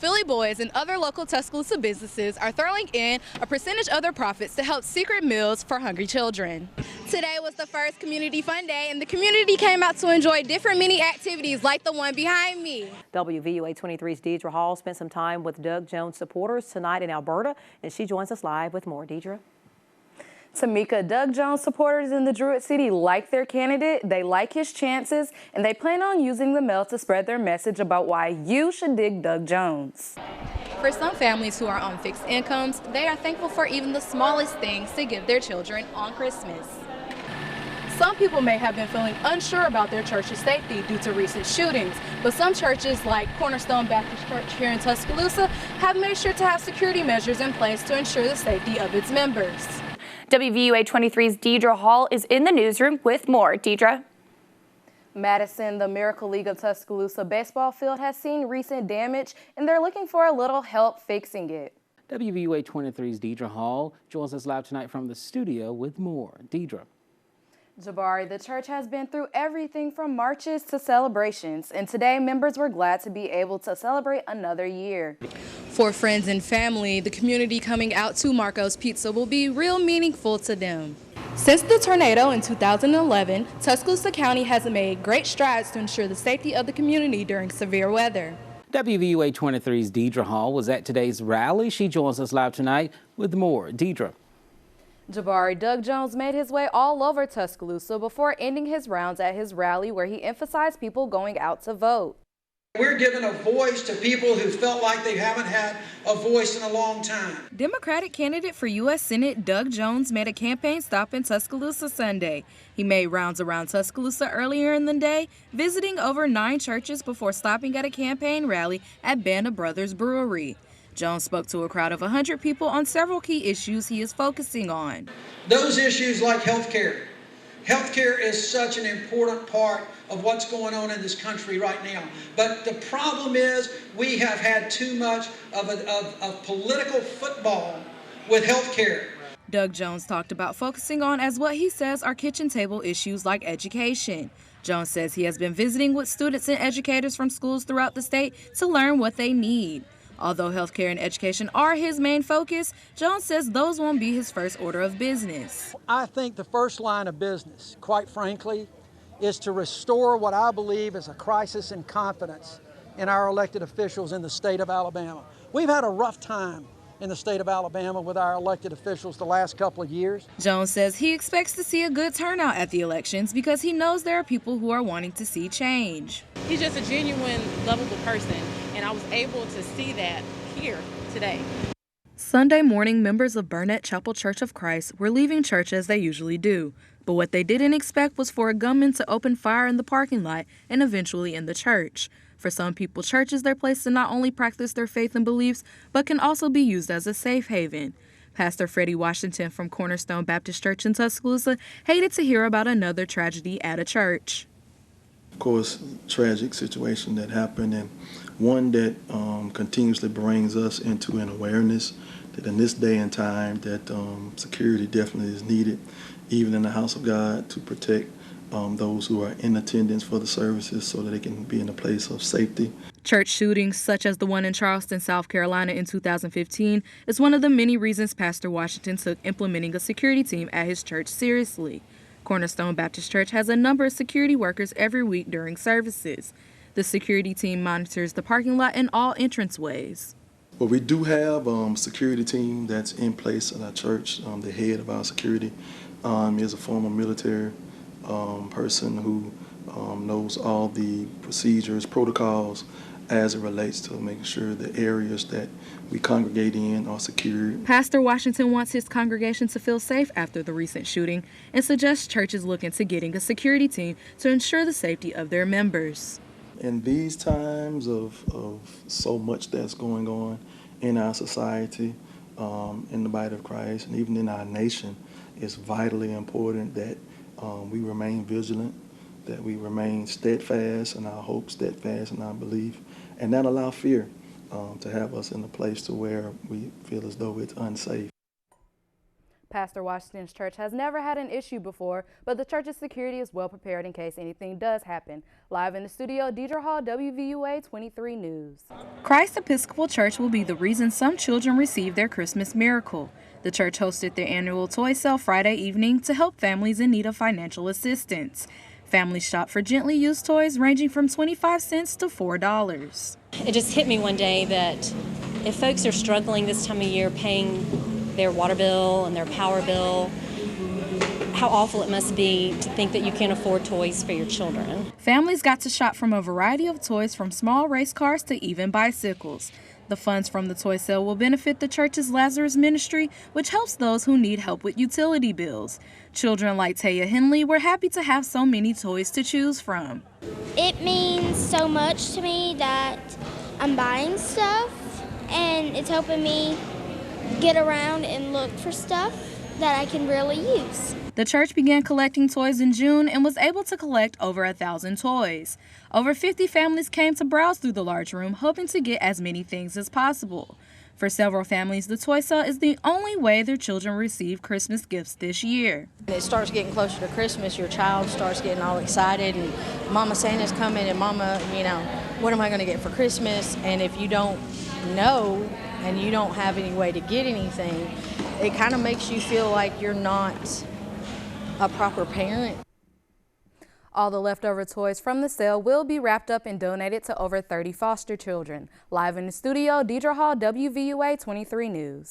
Philly Boys and other local Tuscaloosa businesses are throwing in a percentage of their profits to help secret meals for hungry children. Today was the first Community Fun Day, and the community came out to enjoy different mini activities like the one behind me. WVUA 23's Deidra Hall spent some time with Doug Jones supporters tonight in Alberta, and she joins us live with more. Deidra? Tamika, Doug Jones supporters in the Druid City like their candidate, they like his chances, and they plan on using the mail to spread their message about why you should dig Doug Jones. For some families who are on fixed incomes, they are thankful for even the smallest things to give their children on Christmas. Some people may have been feeling unsure about their church's safety due to recent shootings, but some churches like Cornerstone Baptist Church here in Tuscaloosa have made sure to have security measures in place to ensure the safety of its members. WVUA 23's Deidra Hall is in the newsroom with more. Deidra? Madison, the Miracle League of Tuscaloosa baseball field has seen recent damage, and they're looking for a little help fixing it. WVUA 23's Deidra Hall joins us live tonight from the studio with more. Deidra. Jabari, the church has been through everything from marches to celebrations, and today members were glad to be able to celebrate another year. For friends and family, the community coming out to Marco's Pizza will be real meaningful to them. Since the tornado in 2011, Tuscaloosa County has made great strides to ensure the safety of the community during severe weather. WVUA 23's Deidra Hall was at today's rally. She joins us live tonight with more. Deidra. Jabari, Doug Jones made his way all over Tuscaloosa before ending his rounds at his rally where he emphasized people going out to vote. We're giving a voice to people who felt like they haven't had a voice in a long time. Democratic candidate for U.S. Senate Doug Jones made a campaign stop in Tuscaloosa Sunday. He made rounds around Tuscaloosa earlier in the day, visiting over 9 churches before stopping at a campaign rally at Band of Brothers Brewery. Jones spoke to a crowd of 100 people on several key issues he is focusing on. Those issues like health care. Health care is such an important part of what's going on in this country right now. But the problem is we have had too much of political football with health care. Doug Jones talked about focusing on as what he says are kitchen table issues like education. Jones says he has been visiting with students and educators from schools throughout the state to learn what they need. Although healthcare and education are his main focus, Jones says those won't be his first order of business. I think the first line of business, quite frankly, is to restore what I believe is a crisis in confidence in our elected officials in the state of Alabama. We've had a rough time in the state of Alabama with our elected officials the last couple of years. Jones says he expects to see a good turnout at the elections because he knows there are people who are wanting to see change. He's just a genuine, lovable person, and I was able to see that here today. Sunday morning, members of Burnett Chapel Church of Christ were leaving church as they usually do. But what they didn't expect was for a gunman to open fire in the parking lot and eventually in the church. For some people, church is their place to not only practice their faith and beliefs, but can also be used as a safe haven. Pastor Freddie Washington from Cornerstone Baptist Church in Tuscaloosa hated to hear about another tragedy at a church. Of course, tragic situation that happened, and one that continuously brings us into an awareness that in this day and time that security definitely is needed, even in the house of God, to protect those who are in attendance for the services so that they can be in a place of safety. Church shootings, such as the one in Charleston, South Carolina in 2015, is one of the many reasons Pastor Washington took implementing a security team at his church seriously. Cornerstone Baptist Church has a number of security workers every week during services. The security team monitors the parking lot and all entranceways. Well, we do have a security team that's in place in our church. The head of our security is a former military person who knows all the procedures, protocols as it relates to making sure the areas that we congregate in are secure. Pastor Washington wants his congregation to feel safe after the recent shooting and suggests churches look into getting a security team to ensure the safety of their members. In these times of so much that's going on in our society, in the body of Christ, and even in our nation, it's vitally important that we remain vigilant, that we remain steadfast in our hope, steadfast in our belief, and not allow fear to have us in a place to where we feel as though it's unsafe. Pastor Washington's church has never had an issue before, but the church's security is well prepared in case anything does happen. Live in the studio, Deidra Hall, WVUA 23 News. Christ Episcopal Church will be the reason some children receive their Christmas miracle. The church hosted their annual toy sale Friday evening to help families in need of financial assistance. Families shop for gently used toys ranging from 25 cents to $4. It just hit me one day that if folks are struggling this time of year paying their water bill and their power bill, how awful it must be to think that you can't afford toys for your children. Families got to shop from a variety of toys from small race cars to even bicycles. The funds from the toy sale will benefit the church's Lazarus Ministry, which helps those who need help with utility bills. Children like Taya Henley were happy to have so many toys to choose from. It means so much to me that I'm buying stuff, and it's helping me get around and look for stuff that I can really use. The church began collecting toys in June and was able to collect over 1,000 toys. Over 50 families came to browse through the large room, hoping to get as many things as possible. For several families, the toy sale is the only way their children receive Christmas gifts this year. It starts getting closer to Christmas, your child starts getting all excited, and Mama Santa's coming, and Mama, what am I going to get for Christmas? And if you don't know and you don't have any way to get anything, it kind of makes you feel like you're not a proper parent. All the leftover toys from the sale will be wrapped up and donated to over 30 foster children. Live in the studio, Deidra Hall, WVUA 23 News.